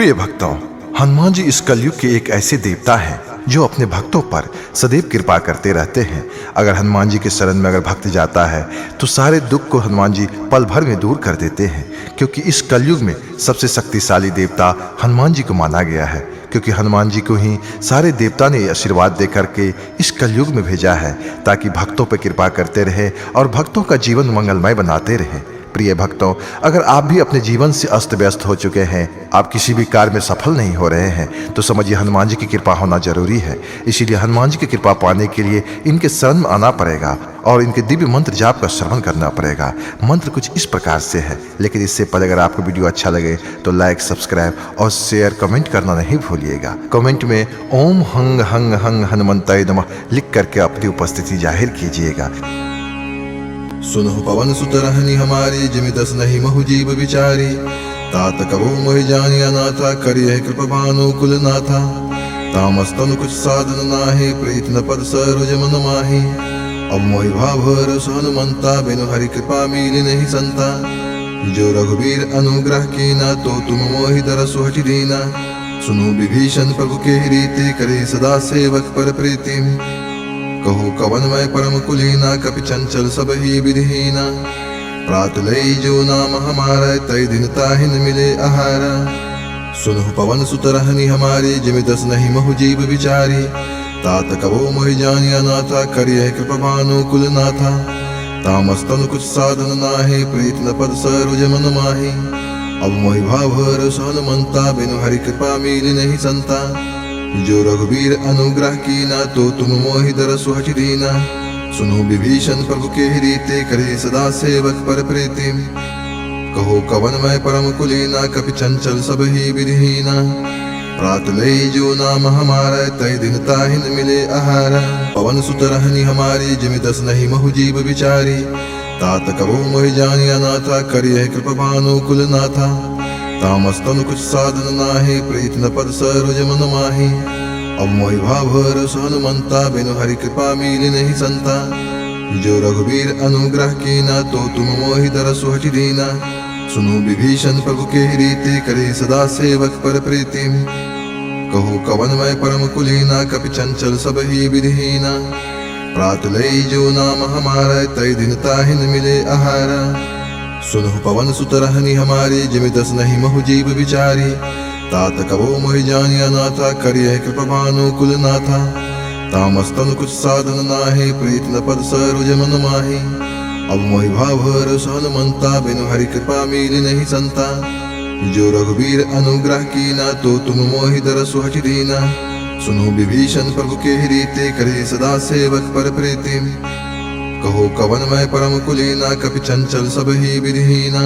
प्रिय भक्तों, हनुमान जी इस कलयुग के एक ऐसे देवता हैं जो अपने भक्तों पर सदैव कृपा करते रहते हैं। अगर हनुमान जी के शरण में अगर भक्त जाता है तो सारे दुख को हनुमान जी पल भर में दूर कर देते हैं, क्योंकि इस कलयुग में सबसे शक्तिशाली देवता हनुमान जी को माना गया है। क्योंकि हनुमान जी को ही सारे देवता ने आशीर्वाद दे करके इस कलयुग में भेजा है, ताकि भक्तों पर कृपा करते रहे और भक्तों का जीवन मंगलमय बनाते रहे। प्रिय भक्तों, अगर आप भी अपने जीवन से अस्त व्यस्त हो चुके हैं, आप किसी भी कार्य में सफल नहीं हो रहे हैं, तो समझिए हनुमान जी की कृपा होना जरूरी है। इसीलिए हनुमान जी की कृपा पाने के लिए इनके शरण में आना पड़ेगा और इनके दिव्य मंत्र जाप का श्रवण करना पड़ेगा। मंत्र कुछ इस प्रकार से है, लेकिन इससे पहले अगर आपको वीडियो अच्छा लगे तो लाइक, सब्सक्राइब और शेयर, कमेंट करना नहीं भूलिएगा। कमेंट में ओम हंग हंग हंग हनुमंताय नमः लिख करके अपनी उपस्थिति जाहिर कीजिएगा। सुनो पवन सुत रहनी हमारी, जिमि दस नहीं महु जीव विचारी। तात कबो मोहि जानिया नाथा, करिय कृपा भानु कुल नाथा। तामस्तनु कुछ साधन नाहि, प्रीत न पद सरोज मन माहि। अब मोहि भाव रस हनुमंता, बिनु हरि कृपा मिली नहीं संता। जो रघुवीर अनुग्रह कीना, तो तुम मोहि दरसु हठि दीना। सुनो विभीषण प्रभु के रीति, करे सदा सेवक पर प्रीतिम। कहो कवन मैं परम कुलीना, कपि चंचल सब ही विधिहीना। प्रात लई जो नाम हमारा, तय दिन ताहिन मिले आहारा। सुनो पवन सुत रहनी हमारी, जिमि दस नहीं महु जीव विचारी। तात कबो मोहि जानिया नाथा, करिय कृपा भानु कुल नाथा। तामस्तनु कुछ साधन नाहि, प्रीत न पद सरोज मन माहि। अब मोहि भाव रस हनुमंता, बिनु हरि कृपा मिली नहीं संता। जो रघुवीर अनुग्रह कीना, तो तुम मोहि दरसु हठि दीना। सुनो विभीषण प्रभु के रीति, करे सदा सेवक पर प्रीतिम। कहो कवन मैं परम कुलीना, कपि चंचल सब ही विधिहीना। प्रात लई जो नाम हमारा, तय दिन ताहिन मिले आहारा। पवन सुत रहनी हमारी, जिमि दस नहीं महु जीव विचारी। तात कबो मोहि जानिया नाथा, करिय कृपा भानु कुल नाथा। तामस्तनु कुछ साधन नाहि, प्रीत न पद सरोज मन माहि। अब मोहि भाव रस हनुमंता, बिनु हरि कृपा मिली नहीं संता। जो रघुवीर अनुग्रह कीना, तो तुम मोहि दरसु हठि दीना। सुनो विभीषण प्रभु के रीति, करे सदा सेवक पर प्रीतिम। कहो कवन मैं परम कुलीना, कपि चंचल सब ही विधिहीना। प्रात लई जो नाम हमारा, तय दिन ताहिन मिले आहारा। सुनो पवन सुत रहनी हमारी, जिमि दस नहीं महु जीव विचारी। तात कबो मोहि जानिया नाथा, करिय कृपा भानु कुल नाथा। तामस्तनु कुछ साधन नाहि, प्रीत न पद सरोज मन माहि। अब मोहि भाव रस हनुमंता, बिनु हरि कृपा मिली नहीं संता। जो रघुवीर अनुग्रह कीना, तो तुम मोहि दरसु हठि दीना। सुनो विभीषण प्रभु के रीति, करे सदा सेवक पर प्रीतिम। कहो कवन मैं परम कुलीना, कपि चंचल सब ही विधिहीना।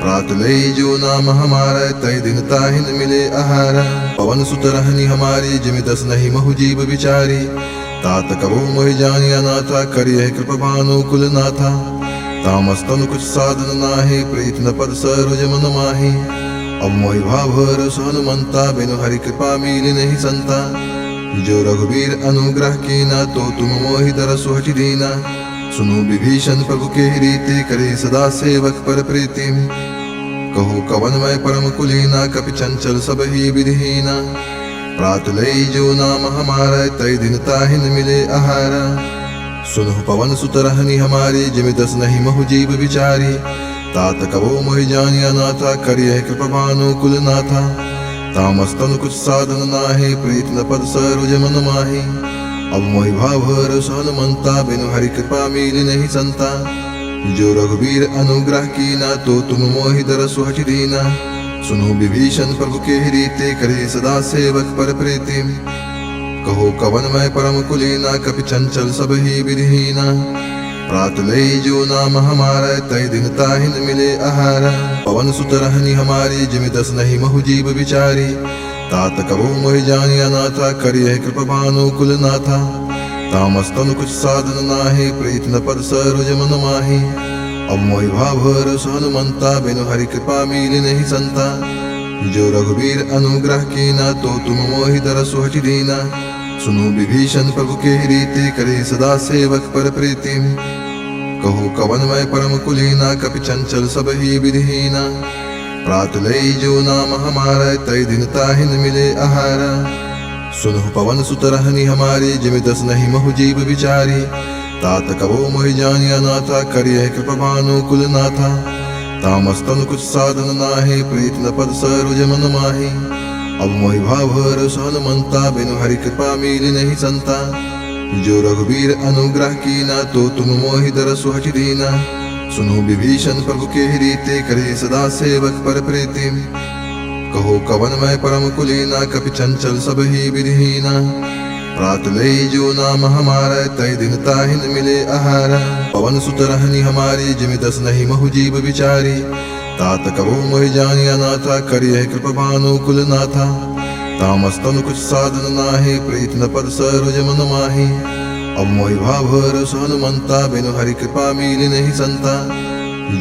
प्रात लई जो नाम हमारा, तय दिन ताहिन मिले आहारा। पवन सुत रहनी हमारी, जिमि दस नहीं महु जीव विचारी। तात कबो मोहि जानिया नाथा, करिय कृपा भानु कुल नाथा। तामस्तनु कुछ साधन नाहि, प्रीत न पद सरोज मन माहि। अब मोहि भाव रस हनुमंता, बिनु हरि कृपा मिली नहीं संता। जो रघुवीर अनुग्रह कीना, तो तुम मोहि दरसु हठि दीना। सुनो विभीषण प्रभु के रीति, करे सदा सेवक पर प्रीतिम। कहो कवन मैं परम कुलीना, कपि चंचल सब ही विधिहीना। प्रात लई जो नाम हमारा, तय दिन ताहिन मिले आहारा। सुनो पवन सुत रहनी हमारी, जिमि दस नहीं महु जीव विचारी। तात कबो मोहि जानिया नाथा, करिय कृपा भानु कुल नाथा। तामस्तनु कुछ साधन नाहि, प्रीत न पद सरोज मन माहि। अब मोहि भाव रस हनुमंता, बिनु हरि कृपा मिली नहीं संता। जो रघुवीर अनुग्रह कीना, तो तुम मोहि दरसु हठि दीना। सुनो विभीषण प्रभु के रीति, करे सदा सेवक पर प्रीतिम। कहो कवन मैं परम कुलीना, कपि चंचल सब ही विधिहीना। प्रात लई जो नाम हमारा, तय दिन ताहिन मिले आहारा। पवन सुत रहनी हमारी, जिमि दस नहीं महु जीव विचारी। तात कबो मोहि जानिया नाथा, करिय कृपा भानु कुल नाथा। तामस्तनु कुछ साधन नाहि, प्रीत न पद सरोज मन माहि। अब मोहि भाव रस हनुमंता, बिनु हरि कृपा मिली नहीं संता। जो रघुवीर अनुग्रह कीना, तो तुम मोहि दरसु हठि दीना। सुनो विभीषण प्रभु के रीति, करे सदा सेवक पर प्रीतिम। कहो कवन मैं परम कुलीना, कपि चंचल सब ही विधिहीना। प्रात लई जो नाम हमारा तय दिन ताहि न मिले आहारा। सुनहु पवन सुत रहनी हमारी जिमि दस नहीं महु जीव विचारी। तात कबो मोहि जानिया नाथा करिय कृपा भानु कुल नाथा। तामस्तन कुछ साधन नाहे प्रीत न पद सरोज मन माही। अब मोहि भावर हनुमंता बिनु हरि कृपा मिली नहीं संता। जो रघुबीर अनुग्रह कीना तो तुम मोहि दरसु हठि दीना। सुनो विभीषण प्रभु के रीते करे सदा सेवक पर प्रीति। कहो कवन मैं परम कुलीना कपि चंचल सब ही विधिहीना। प्रात लई जो नाम हमारा तय दिन ताहि न मिले आहारा। पवन सुत रहनी हमारी जिमि दस नहीं महु जीव विचारी। तात कबो मोहि जानिया नाथा करिय कृपा भानु कुल नाथा। तामस्तन कुछ साधन नाहे प्रीत न पद सरोज मन माही। अब मोहि भावर हनुमंता बिनु हरि कृपा मिली नहीं संता।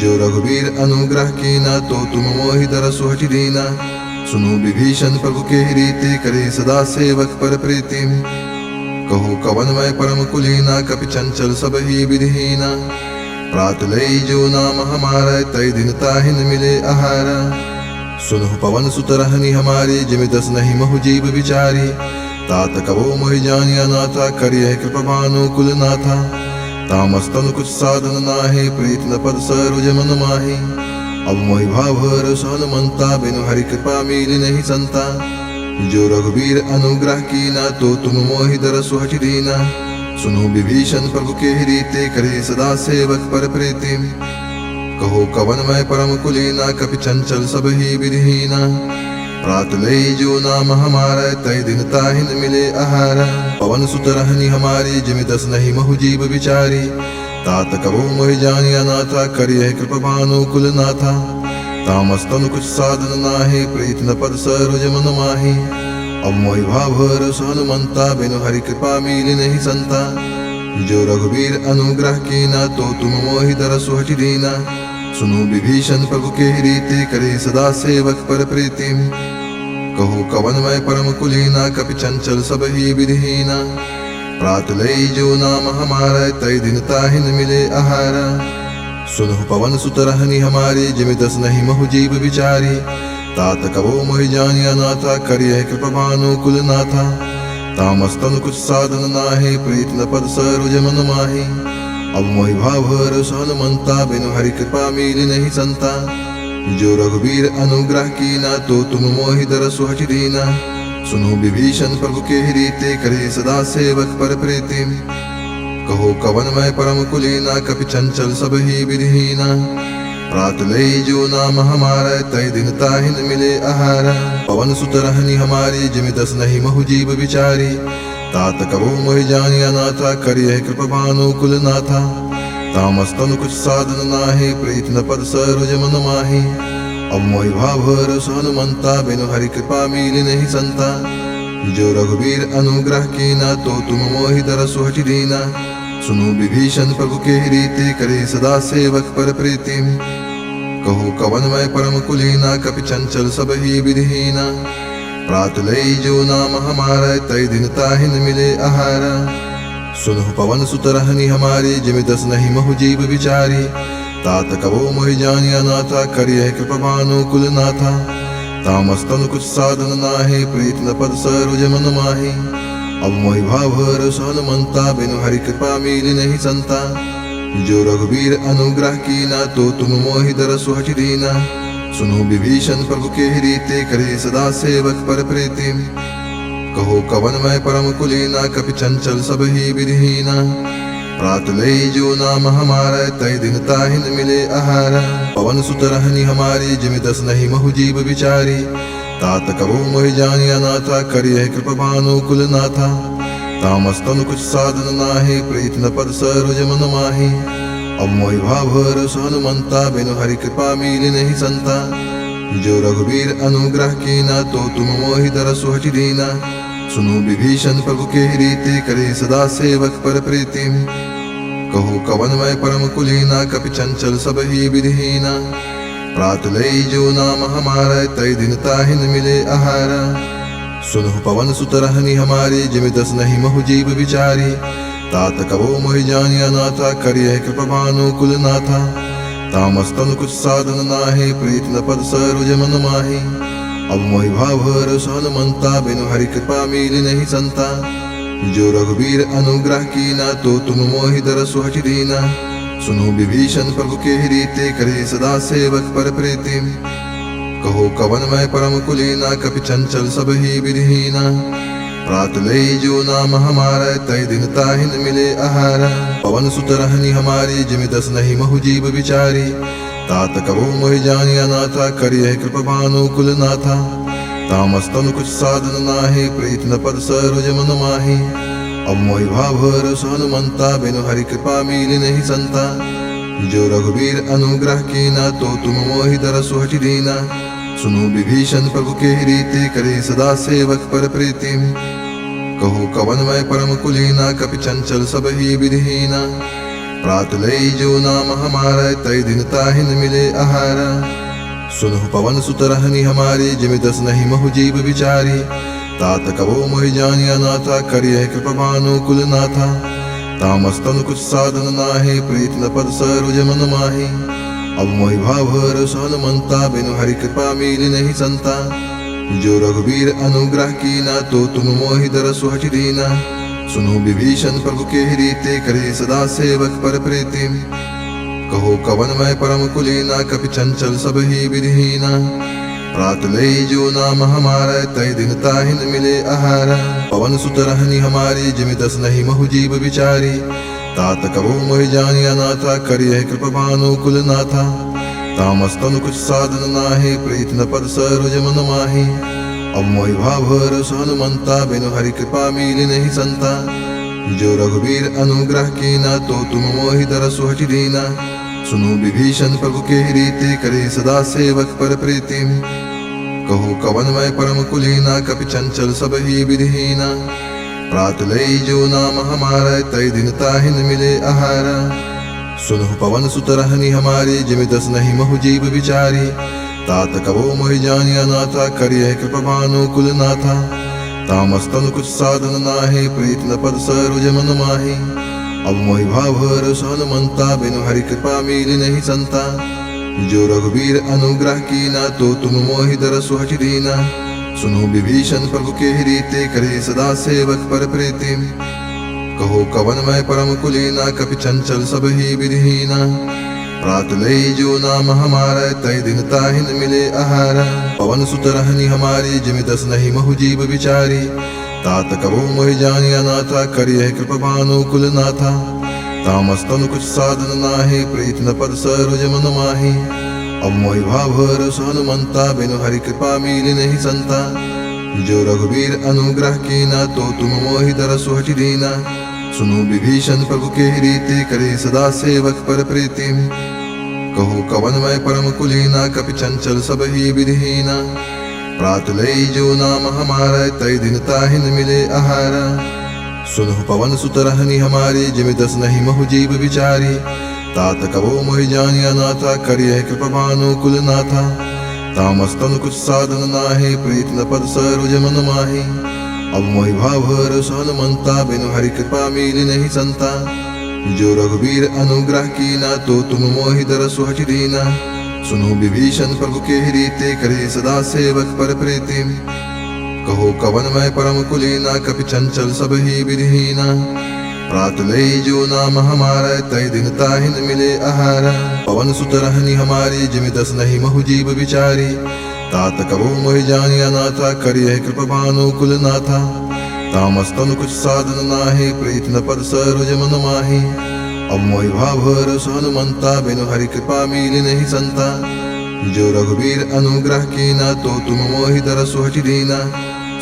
जो रघुबीर अनुग्रह कीना तो तुम मोहि दरसु हठि दीना। सुनो विभीषण प्रभु के रीते करे सदा सेवक पर प्रीति। कहो कवन मैं परम कुलीना कपि चंचल सब ही विधिहीना। प्रात लई जो नाम हमारा तय दिन ताहि न मिले आहारा। सुनहु पवन सुत रहनी हमारी जिमि दस नहीं महु जीव विचारी। तात कबो मोहि जानिया नाथा करिय कृपा भानु कुल नाथा। तामस्तन कुछ साधन नाहे प्रीत न पद सरोज मन माही। अब मोहि भावर हनुमंता बिनु हरि कृपा मिली नहीं संता। जो रघुबीर अनुग्रह कीना तो तुम मोहि दरसु हठि दीना। सुनो विभीषण प्रभु के रीते करे सदा सेवक पर प्रीति। कहो कवन मैं परम कुलीना कपि चंचल सब ही विधिहीना। प्रात लई जो नाम हमारा तय दिन ताहि न मिले आहारा। पवन सुत रहनी हमारी जिमि दस नहीं महु जीव विचारी। तात कबो मोहि जानिया नाथा करिय कृपा भानु कुल नाथा। तामस्तन कुछ साधन नाहे प्रीत न पद सरोज मन माही। अब मोहि भावर हनुमंता बिनु हरि कृपा मिली नहीं संता। जो रघुबीर अनुग्रह कीना तो तुम मोहि दरसु हठि दीना। सुनो विभीषण प्रभु के रीते करे सदा सेवक पर प्रीति। कहो कवन मैं परम कुलीना कपि चंचल सब ही विधिहीना। प्रात लई जो नाम हमारा तय दिन ताहि न मिले आहारा। सुनहु पवन सुत रहनी हमारी जिमि दस नहीं महु जीव विचारी। तात कबो मोहि जानिया नाथा करिय कृपा भानु कुल नाथा। तामस्तन कुछ साधन नाहे प्रीत न पद सरोज मन माही। अब मोहि भावर हनुमंता बिनु हरि कृपा मिली नहीं संता। जो रघुबीर अनुग्रह कीना तो तुम मोहि दरसु हठि दीना। सुनो विभीषण प्रभु के रीते करे सदा सेवक पर प्रीति। कहो कवन मैं परम कुलीना कपि चंचल सब ही विधिहीना। प्रात लई जो नाम हमारा तय दिन ताहि न मिले आहारा। पवन सुत रहनी हमारी जिमि दस नहीं महु जीव विचारी। तात कबो मोहि जानिया नाथा करिय कृपा भानु कुल नाथा। तामस्तन कुछ साधन नाहे प्रीत न पद सरोज मन माही। अब मोहि भावर हनुमंता बिनु हरि कृपा मिली नहीं संता। जो रघुबीर अनुग्रह कीना तो तुम मोहि दरसु हठि दीना। सुनो विभीषण प्रभु के रीते करे सदा सेवक पर प्रीति। कहो कवन मैं परम कुलीना कपि चंचल सब ही विधिहीना। प्रात लई जो नाम हमारा तय दिन ताहि न मिले आहारा। सुनहु पवन सुत रहनी हमारी जिमि दस नहीं महु जीव विचारी। तात कबो मोहि जानिया नाथा करिय कृपा भानु कुल नाथा। तामस्तन कुछ साधन नाहे प्रीत न पद सरोज मन माही। अब मोहि भावर हनुमंता बिनु हरि कृपा मिली नहीं संता। जो रघुबीर अनुग्रह कीना तो तुम मोहि दरसु हठि दीना। सुनो विभीषण प्रभु के रीते करे सदा सेवक पर प्रीति। कहो कवन मैं परम कुलीना कपि चंचल सब ही विधिहीना। प्रात लई जो नाम हमारा तय दिन ताहि न मिले आहारा। पवन सुत रहनी हमारी जिमि दस नहीं महु जीव विचारी। तात कबो मोहि जानिया नाथा करिय कृपा भानु कुल नाथा। तामस्तन कुछ साधन नाहे प्रीत न पद सरोज मन माही। अब मोहि भावर हनुमंता बिनु हरि कृपा मिली नहीं संता। जो रघुबीर अनुग्रह कीना तो तुम मोहि दरसु हठि दीना। सुनो विभीषण प्रभु के रीते करे सदा सेवक पर प्रीति। कहो कवन मैं परम कुलीना कपि चंचल सब ही विधिहीना। प्रात लई जो नाम हमारा तय दिन ताहि न मिले आहारा। सुनहु पवन सुत रहनी हमारी जिमि दस नहीं महु जीव विचारी। तात कबो मोहि जानिया नाथा करिय कृपा भानु कुल नाथा। तामस्तनु कुछ साधन नाहे, प्रीत न पद सरोज मन माही। अब मोहि भाव रस हनुमंता, बिनु हरि कृपा मिली नहीं संता। जो रघुबीर अनुग्रह कीना, तो तुम मोहि दरसु हठि दीना। सुनो विभीषण प्रभु के रीते, करे सदा सेवक पर प्रीति। कहो कवन मैं परम कुलीना, कपि चंचल सब ही विधिहीना। प्रात लई जो नाम हमारा, तय दिन ताहि न मिले आहारा। पवन सुत रहनी हमारी, जिमि दस नहीं महु जीव विचारी। तात कबो मोहि जानिया नाथा, करिय कृपा भानु कुल नाथा। तामस्तनु कुछ साधन नाहे, प्रीत न पद सरोज मन माही। अब मोहि भाव रस हनुमंता, बिनु हरि कृपा मिली नहीं संता। जो रघुबीर अनुग्रह कीना, तो तुम मोहि दरसु हठि दीना। सुनो विभीषण प्रभु के रीते, करे सदा सेवक पर प्रीति। कहो कवन मैं परम कुलीना, कपि चंचल सब ही विधिहीना। प्रात लई जो नाम हमारा, तय दिन ताहि न मिले आहारा। सुनहु पवन सुत रहनी हमारी, जिमि दस नहीं महु जीव विचारी। तात कबो मोहि जानिया नाथा, करिय कृपा भानु कुल नाथा। तामस्तनु कुछ साधन नाहे, प्रीत न पद सरोज मन माही। अब मोहि भाव रस हनुमंता, बिनु हरि कृपा मिली नहीं संता। जो रघुबीर अनुग्रह कीना, तो तुम मोहि दरसु हठि दीना। सुनो विभीषण प्रभु के रीते, करे सदा सेवक पर प्रीति। कहो कवन मैं परम कुलीना, कपि चंचल सब ही विधिहीना। प्रात लई जो नाम हमारा, तय दिन ताहि न मिले आहारा। पवन सुत रहनी हमारी, जिमि दस नहीं महु जीव विचारी। तात कबो मोहि जानिया नाथा, करिय कृपा भानु कुल नाथा। तामस्तनु कुछ साधन नाहे, प्रीत न पद सरोज मन माही। अब मोहि भाव रस हनुमंता, बिनु हरि कृपा मिली नहीं संता। जो रघुबीर अनुग्रह कीना, तो तुम मोहि दरसु हठि दीना। सुनो विभीषण प्रभु के रीते, करे सदा सेवक पर प्रीति। कहो कवन मैं परम कुलीना, कपि चंचल सब ही विधिहीना। प्रात लई जो नाम हमारा, तय दिन ताहि न मिले आहारा। सुनहु पवन सुत रहनी हमारी, जिमि दस नहीं महु जीव विचारी। तात कबो मोहि जानिया नाथा, करिय कृपा भानु कुल नाथा। तामस्तनु कुछ साधन नाहे, प्रीत न पद सरोज मन माही। अब मोहि भाव रस हनुमंता, बिनु हरि कृपा मिली नहीं संता। जो रघुबीर अनुग्रह कीना, तो तुम मोहि दरसु हठि दीना। सुनो विभीषण प्रभु के रीते, करे सदा सेवक पर प्रीति। कहो कवन मैं परम कुलीना, कपि चंचल सब ही विधिहीना। प्रात लई जो नाम हमारा, तय दिन ताहि न मिले आहारा। पवन सुत रहनी हमारी, जिमि दस नहीं महु जीव विचारी। तात कबो मोहि जानिया नाथा, करिय कृपा भानु कुल नाथा। तामस्तनु कुछ साधन नाहे, प्रीत न पद सरोज मन माही। अब मोहि भाव रस हनुमंता, बिनु हरि कृपा मिली नहीं संता। जो रघुबीर अनुग्रह कीना, तो तुम मोहि दरसु हठि दीना। सुनो विभीषण प्रभु के रीते, करे सदा सेवक पर प्रीति। कहो कवन मैं परम कुलीना, कपि चंचल सब ही विधिहीना। प्रात लई जो नाम हमारा, तय दिन ताहि न मिले आहारा। सुनहु पवन सुत रहनी हमारी, जिमि दस नहीं महु जीव विचारी। तात कबो मोहि जानिया नाथा, करिय कृपा भानु कुल नाथा। तामस्तनु कुछ साधन नाहे, प्रीत न पद सरोज मन माही। अब मोहि भाव रस हनुमंता, बिनु हरि कृपा मिली नहीं संता। जो रघुबीर अनुग्रह कीना, तो तुम मोहि दरसु हठि दीना। सुनो विभीषण प्रभु के रीते, करे सदा सेवक पर प्रीति। कहो कवन मैं परम कुलीना, कपि चंचल सब ही विधिहीना। प्रात लई जो नाम हमारा, तय दिन ताहि न मिले आहारा। पवन सुत रहनी हमारी, जिमि दस नहीं महु जीव विचारी। तात कबो मोहि जानिया नाथा, करिय कृपा भानु कुल नाथा। तामस्तनु कुछ साधन नाहे, प्रीत न पद सरोज मन माही। अब मोहि भाव रस हनुमंता, बिनु हरि कृपा मिली नहीं संता। जो रघुबीर अनुग्रह कीना, तो तुम मोहि दरसु हठि दीना।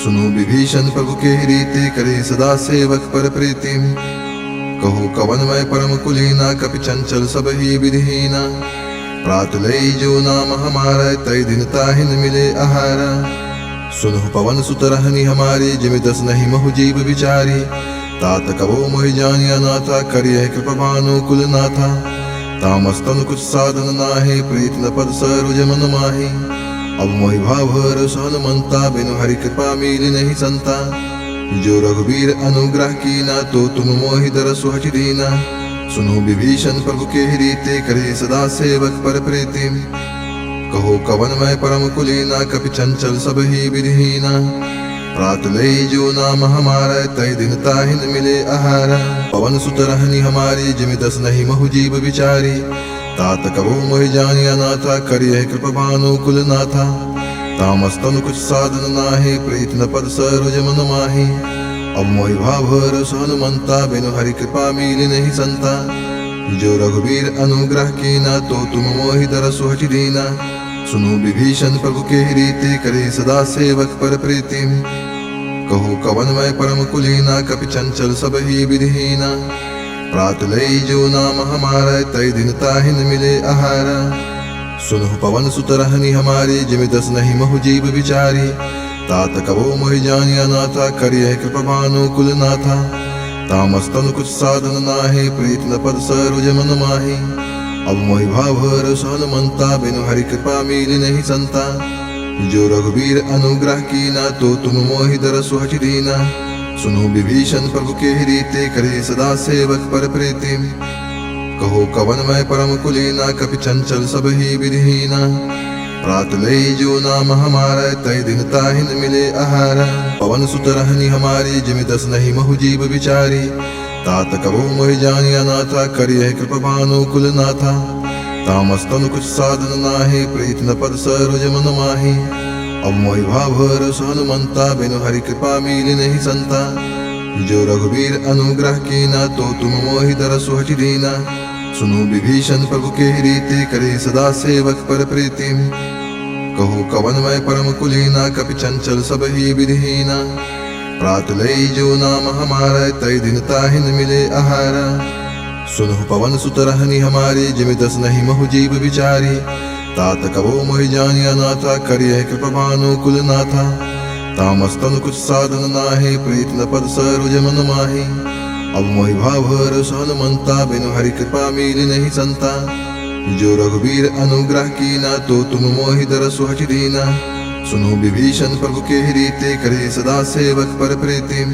सुनो विभीषण प्रभु के रीते, करे सदा सेवक पर प्रीति। कहो कवन मैं परम कुलीना, कपि चंचल सब ही विधिहीना। प्रात लई जो नाम हमारा, तय दिन ताहि न मिले आहारा। सुनहु पवन सुत रहनी हमारी, जिमि दस नहीं महु जीव विचारी। तात कबो मोहि जानिया नाथा, करिय कृपा भानु कुल नाथा। तामस्तनु कुछ साधन नाहे, प्रीत न पद सरोज मन माही। अब मोहि भाव रस हनुमंता, बिनु हरि कृपा मिली नहीं संता। जो रघुबीर अनुग्रह कीना, तो तुम मोहि दरसु हठि दीना। सुनो विभीषण प्रभु के रीते करे सदा सेवक पर प्रीतिम। कहो कवन मैं परम कुलीना कपि चंचल सब ही विधिहीना। प्रात लई जो नाम हमारा तय दिन ताहिन मिले आहारा। पवन सुत रहनी हमारी जिमि दस नहीं महु जीव विचारी। तात कबो मोहि जानिया नाथा करिय कृप भानु कुल नाथा। तामस्तनु कुछ साधन नाहि प्रीत न पद सरोज मन माहि। अब मोहि भाभर हनुमंता बिनु हरि कृपा मिली नहीं संता। जो रघुवीर अनुग्रह कीना तो तुम मोहि दरसु हटि दीना। सुनो विभीषण प्रभु के रीते करे सदा सेवक पर प्रीतिम। कहो कवन मैं परम कुलीना कपि चंचल सब ही विधिहीना। प्रात लई जो नाम हमारा तय दिन ताहिन मिले आहारा। सुनो पवन सुत रहनी हमारी जिमि दस नहीं महु जीव विचारी। तात कबो मोहि जानिया नाथा करिय कृप भानु कुल नाथा। तामस्तनु कुछ साधन नाहि प्रीत न पद सरोज मन माहि। अब मोहि भाभर हनुमंता बिनु हरि कृपा मिली नहीं संता। जो रघुवीर अनुग्रह कीना तो तुम मोहि दरसु हटि दीना। सुनो विभीषण प्रभु के रीते करे सदा सेवक पर प्रीतिम। कहो कवन मैं परम कुलीना कपि चंचल सब ही विधिहीना। प्रात लई जो नाम हमारा तय दिन ताहिन मिले आहारा। पवन सुत रहनी हमारी जिमि दस नहीं महु जीव विचारी। तात कबो मोहि जानिया नाथा करिय कृप भानु कुल नाथा। तामस्तनु कुछ साधन नाहि प्रीत न पद सरोज मन माहि। अब मोहि भाभर हनुमंता बिनु हरि कृपा मिली नहीं संता। जो रघुवीर अनुग्रह कीना तो तुम मोहि दरसु हटि दीना। सुनो विभीषण प्रभु के रीते करे सदा सेवक पर प्रीतिम। कहो कवन मैं परम कुलीना कपि चंचल सब ही विधिहीना। प्रात लई जो नाम हमारा तय दिन ताहिन मिले आहारा। सुनो पवन सुत रहनी हमारी जिमि दस नहीं महु जीव विचारी। तात कबो मोहि जानिया नाथा करिय कृप भानु कुल नाथा। तामस्तनु कुछ साधन नाहि प्रीत न पद सरोज मन माहि। अब मोहि भाभर हनुमंता बिनु हरि कृपा मिली नहीं संता। जो रघुवीर अनुग्रह कीना तो तुम मोहि दरसु हटि दीना। सुनो विभीषण प्रभु के रीते करे सदा सेवक पर प्रीतिम।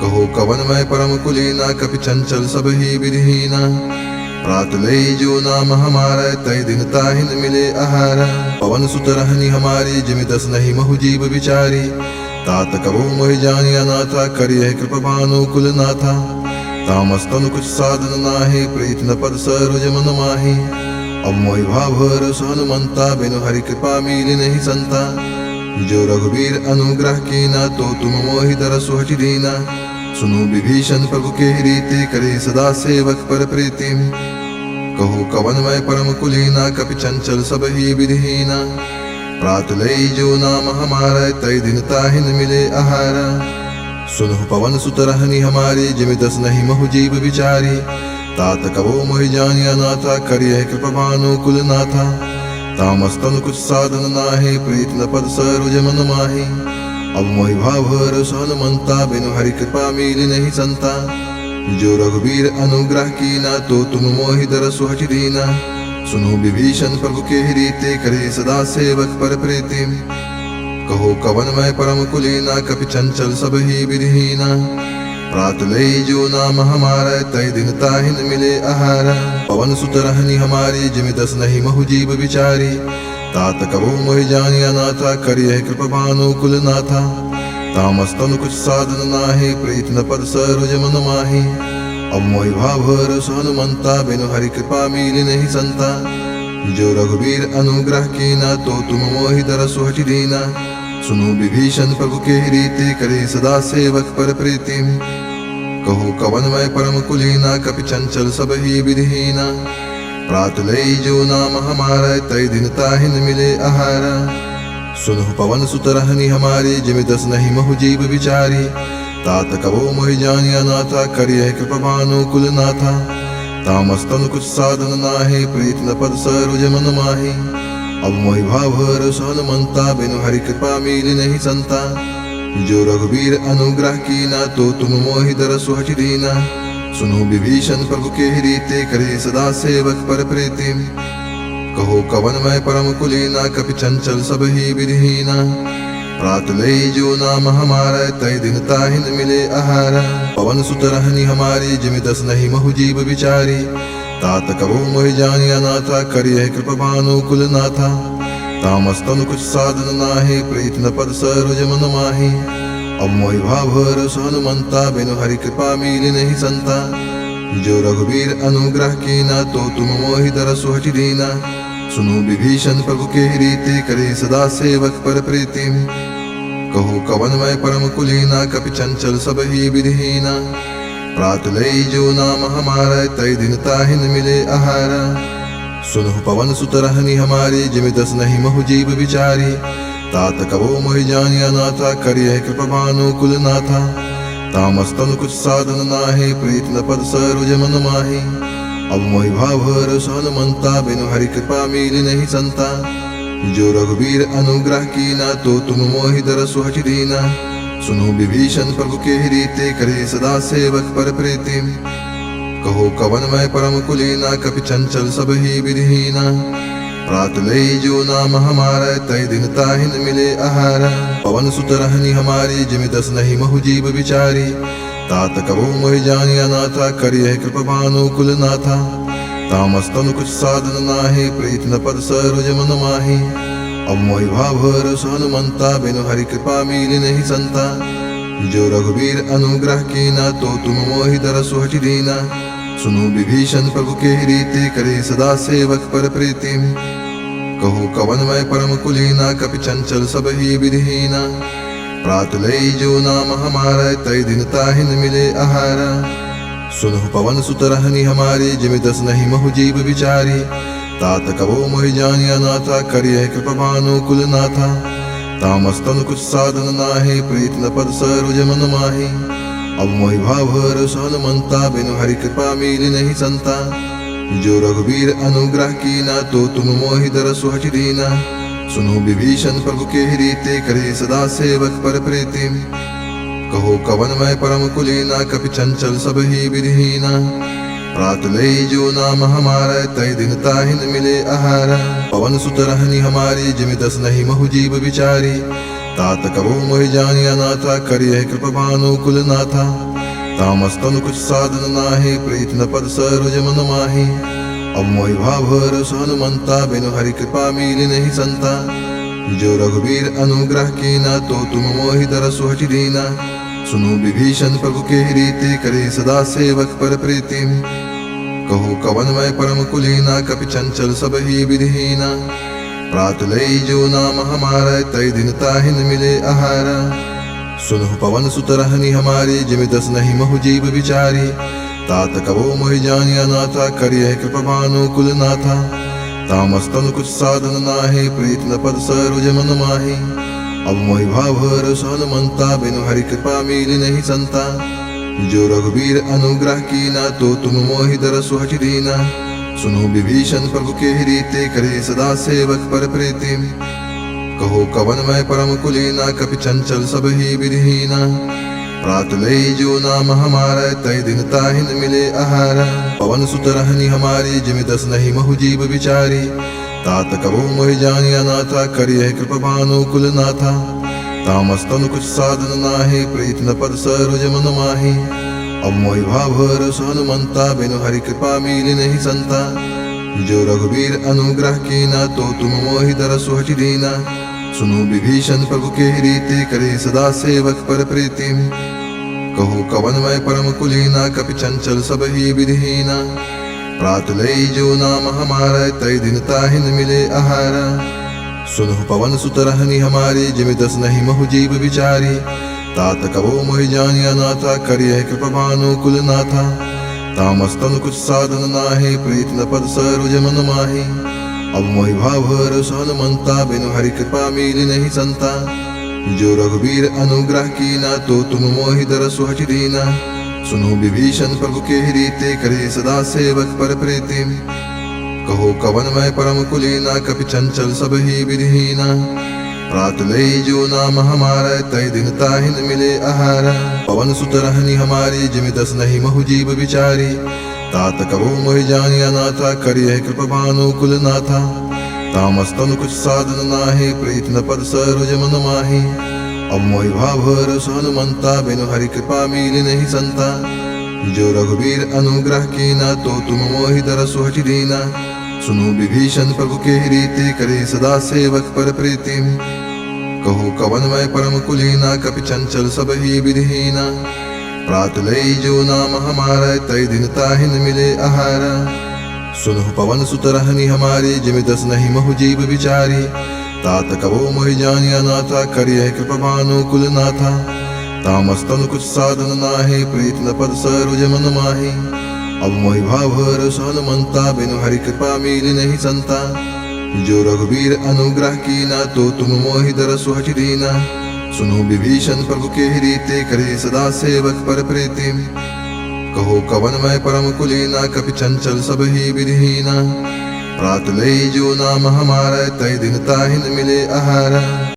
कहो कवन मैं परम कुलीना कपि चंचल सब ही विधिहीना। प्रात लई जो नाम हमारा तय दिन ताहिन मिले आहारा। पवन सुत रहनी हमारी जिमि दस नहीं महु जीव विचारी। तात कबो मोहि जानिया नाथा करिय कृप भानु कुल नाथा। तामस्तनु कुछ साधन नाहि प्रीत न पद सरोज मन माहि। अब मोहि भाभर हनुमंता बिनु हरि कृपा मिली नहीं संता। जो रघुवीर अनुग्रह कीना तो तुम मोहि दरसु हटि दीना। सुनो विभीषण प्रभु के रीते करे सदा सेवक पर प्रीतिम। कहो कवन मैं परम कुलीना कपि चंचल सब ही विधिहीना। प्रात लई जो नाम हमारा तय दिन ताहिन मिले आहारा। सुनो पवन सुत रहनी हमारी जिमि दस नहीं महु जीव विचारी। तात कबो मोहि जानिया नाथा करिय कृप भानु कुल नाथा। तामस्तनु कुछ साधन नाहि प्रीत न पद सरोज मन माहि। अब मोहि भाभर हनुमंता बिनु हरि कृपा मिली नहीं संता। जो रघुवीर अनुग्रह कीना तो तुम मोहि दरसु हटि दीना। सुनो विभीषण प्रभु के रीते करे सदा सेवक पर प्रीतिम। कहो कवन मैं परम कुलीना कपि चंचल सब ही विधिहीना। प्रात लई जो नाम हमारा तय दिन ताहिन मिले आहारा। पवन सुत रहनी हमारी जिमि दस नहीं महु जीव विचारी। तात कबो मोहि जानिया नाथा करिय कृप भानु कुल नाथा। तामस्तनु कुछ साधन नाहि प्रीत न पद सरोज मन माहि। अब मोहि भाभर हनुमंता बिनु हरि कृपा मिली नहीं संता। जो रघुवीर अनुग्रह कीना तो तुम मोहि दरसु हटि दीना। सुनो विभीषण प्रभु के रीते करे सदा सेवक पर प्रीतिम। कहो कवन मैं परम कुलीना कपि चंचल सब ही विधिहीना। प्रात लई जो नाम हमारा तय दिन ताहिन मिले आहारा। सुनो पवन सुत रहनी हमारी जिमि दस नहीं महु जीव विचारी। तात कबो मोहि जानिया नाथा करिय कृप भानु कुल नाथा। तामस्तनु कुछ साधन नाहि प्रीत न पद सरोज मन माहि। अब मोहि भाभर हनुमंता बिनु हरि कृपा मिली नहीं संता। जो रघुवीर अनुग्रह कीना तो तुम मोहि दरसु हटि दीना। सुनो विभीषण प्रभु के रीते करे सदा सेवक पर प्रीतिम। कहो कवन मैं परम कुलीना कपि चंचल सब ही विधिहीना। प्रात लई जो नाम हमारा तय दिन ताहि न मिले आहारा। पवन सुत रहनी हमारी जिमि दस नहीं महु जीव विचारी। तात कबो मोहि जानिया नाथा करिय कृप भानु कुल नाथा। तामस्तन कुछ साधन नाहि प्रीत न पद सरोज मन माहि। अब मोहि भावर हनुमंता बिनु हरि कृपा मिली नहीं संता। जो रघुवीर अनुग्रह कीना तो तुम मोहि दरसु हटि दीना। सुनो विभीषण प्रभु के रीति करे सदा सेवक पर प्रीतिम। कहो कवन मैं परम कुलीना कपि चंचल सब ही विधिहीना। प्रात लई जो नाम हमारा तय दिन ताहि न मिले आहारा। सुनहु पवन सुत रहनी हमारी जिमि दस नहीं महु जीव विचारी। तात कबो मोहि जानिया नाथा करिय कृप भानु कुल नाथा। तामस्तन कुछ साधन नाहि प्रीत न पद सरोज मन माहि। अब मोहि भावर हनुमंता बिनु हरि कृपा मिली नहीं संता। जो रघुवीर अनुग्रह कीना तो तुम मोहि दरसु हटि दीना। सुनो विभीषण प्रभु के रीति करे सदा सेवक पर प्रीतिम। कहो कवन मैं परम कुलीना कपि चंचल सब ही विधिहीना। प्रात लई जो नाम हमारा तय दिन ताहि न मिले आहारा। पवन सुत रहनी हमारी जिमि दस नहीं महु जीव विचारी। तात कबो मोहि जानिया नाथा करिय कृप भानु कुल नाथा। तामस्तन कुछ साधन नाहि प्रीत न पद सरोज मन माहि। अब मोहि भावर हनुमंता बिनु हरि कृपा मिली नहीं संता। जो रघुवीर अनुग्रह कीना तो तुम मोहि दरसु हटि दीना। सुनो विभीषण प्रभु के रीति करे सदा सेवक पर प्रीतिम। कहो कवन मैं परम कुलीना कपि चंचल सब ही विधिहीना। प्रात लई जो नाम हमारा तय दिन ताहि न मिले आहारा। सुनहु पवन सुत रहनी हमारी जिमि दस नहीं महु जीव विचारी। तात कबो मोहि जानिया नाथा करिय कृप भानु कुल नाथा। तामस्तन कुछ साधन नाहि प्रीत न पद सरोज मन माहि। अब मोहि भावर हनुमंता बिनु हरि कृपा मिली नहीं संता। जो रघुवीर अनुग्रह कीना तो तुम मोहि दरसु हटि दीना। सुनो विभीषण प्रभु के रीति करे सदा सेवक पर प्रीतिम। कहो कवन मैं परम कुलीना कपि चंचल सब ही विधिहीना। प्रात लई जो नाम हमारा तय दिन ताहि न मिले आहारा। पवन सुत रहनी हमारी जिमि दस नहीं महु जीव विचारी। तात कबो मोहि जानिया नाथा करिय कृप भानु कुल नाथा। तामस्तन कुछ साधन नाहि प्रीत न पद सरोज मन माहि। अब मोहि भावर हनुमंता बिनु हरि कृपा मिली नहीं संता। जो रघुवीर अनुग्रह कीना तो तुम मोहि दरसु हटि दीना। सुनो विभीषण प्रभु के रीति करे सदा सेवक पर प्रीतिम। कहो कवन मैं परम कुलीना कपि चंचल सब ही विधिहीना। प्रात लई जो नाम हमारा तय दिन ताहि न मिले आहारा। सुनहु पवन सुत रहनी हमारी जिमि दस नहीं महु जीव विचारी। तात कबो मोहि जानिया नाथा करिय कृप भानु कुल नाथा। तामस्तन कुछ साधन नाहि प्रीत न पद सरोज मन माहि। अब मोहि भावर हनुमंता बिनु हरि कृपा मिली नहीं संता। जो रघुवीर अनुग्रह कीना तो तुम मोहि दरसु हटि दीना। सुनो विभीषण प्रभु के रीति करे सदा सेवक पर प्रीतिम। कहो कवन मैं परम कुलीना कपि चंचल सब ही विधिहीना। प्रात लई जो नाम हमारा तय दिन ताहि न मिले आहारा। पवन सुत रहनी हमारी जिमि दस नहीं महु जीव विचारी। तात कबो मोहि जानिया नाथा करिय कृप भानु कुल नाथा। तामस्तन कुछ साधन नाहि प्रीत न पद सरोज मन माहि। अब मोहि भावर हनुमंता बिनु हरि कृपा मिली नहीं संता। जो रघुवीर अनुग्रह कीना तो तुम मोहि दरसु हटि दीना। सुनो विभीषण प्रभु के रीति करे सदा सेवक पर प्रीतिम। कहो कवन मैं परम कुलीना कपि चंचल सब ही विधिहीना। प्रात लई जो नाम हमारा तय दिन ताहि न मिले आहारा। सुनहु पवन सुत रहनी हमारी जिमि दस नहीं महु जीव विचारी। तात कबो मोहि जानिया नाथा करिय कृप भानु कुल नाथा। तामस्तन कुछ साधन नाहि प्रीत न पद सरोज मन माहि। अब मोहि भावर हनुमंता बिनु हरि कृपा मिली नहीं संता। जो रघुवीर अनुग्रह कीना तो तुम मोहि दरसु हटि दीना। सुनो विभीषण प्रभु के रीति करे सदा सेवक पर प्रीतिम। कहो कवन मैं परम कुलीना कपि चंचल सब ही विधिहीना। प्रात लई जो नाम हमारा तय दिन ताहि न मिले आहारा। पवन सुत रहनी हमारी जिमि दस नहीं महु जीव विचारी। तात कबो मोहि जानिया नाथा करिय कृप भानु कुल नाथा। तामस्तनु कुछ साधन नाहि, प्रीत न पद सरोज मन माहि। अब मोहि भाव भरोस हनुमंता, बिनु हरि कृपा मिली नहीं संता। जो रघुबीर अनुग्रह कीना, तो तुम मोहि दरसु हठि दीना। सुनो विभीषण प्रभु के रीति, करे सदा सेवक पर प्रीति। कहो कवन मैं परम कुलीना, कपि चंचल सब ही विधिहीना। प्रात लई जो नाम हमारा, तय दिन ताहि न मिले आहारा। सुनहु पवन सुत रहनी हमारी, जिमि दस नहीं महु जीव विचारी। तात कबो मोहि जानिया नाथा, करियह कृपा भानु कुल नाथा। तामस्तनु कुछ साधन नाहि, प्रीत न पद सरोज मन माहि। अब मोहि भाव भरोस हनुमंता, बिनु हरि कृपा मिली नहीं संता। जो रघुबीर अनुग्रह कीना, तो तुम मोहि दरसु हठि दीना। सुनो विभीषण प्रभु के रीति, करे सदा सेवक पर प्रीति। कहो कवन मैं परम कुलीना, कपि चंचल सब ही विधिहीना। प्रात लई जो नाम हमारा, तय दिन ताहि न मिले आहारा।